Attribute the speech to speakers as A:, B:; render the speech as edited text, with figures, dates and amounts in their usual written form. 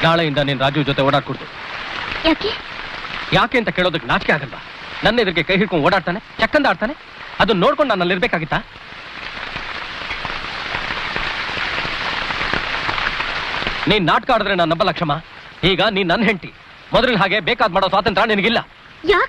A: ನಾಳೆಯಿಂದ ನೀನ್ ರಾಜು ಜೊತೆ ಓಡಾಡ್ಕೊಡ್ತು.
B: ಯಾಕೆ
A: ಯಾಕೆ ಅಂತ ಕೇಳೋದಕ್ಕೆ ನಾಚಿಕೆ ಆಗಲ್ವಾ? ನನ್ನ ಎದುರಿಗೆ ಕೈ ಹಿಡ್ಕೊಂಡು ಓಡಾಡ್ತಾನೆ, ಚಕ್ಕಂದ ಆಡ್ತಾನೆ. ಅದನ್ನ ನೋಡ್ಕೊಂಡು ನಾನು ಅಲ್ಲಿರ್ಬೇಕಾಗಿತ್ತಾ? ನೀನ್ ನಾಟಕ ಆಡಿದ್ರೆ ನಾನು ನಂಬಲ್ಲ ಕ್ಷಮ. ಈಗ ನೀನ್ ನನ್ನ ಹೆಂಡತಿ. ಮೊದಲಿನ ಹಾಗೆ ಬೇಕಾದ್ ಮಾಡೋ ಸ್ವಾತಂತ್ರ್ಯ ನಿನಗಿಲ್ಲ.
B: ಯಾಕೆ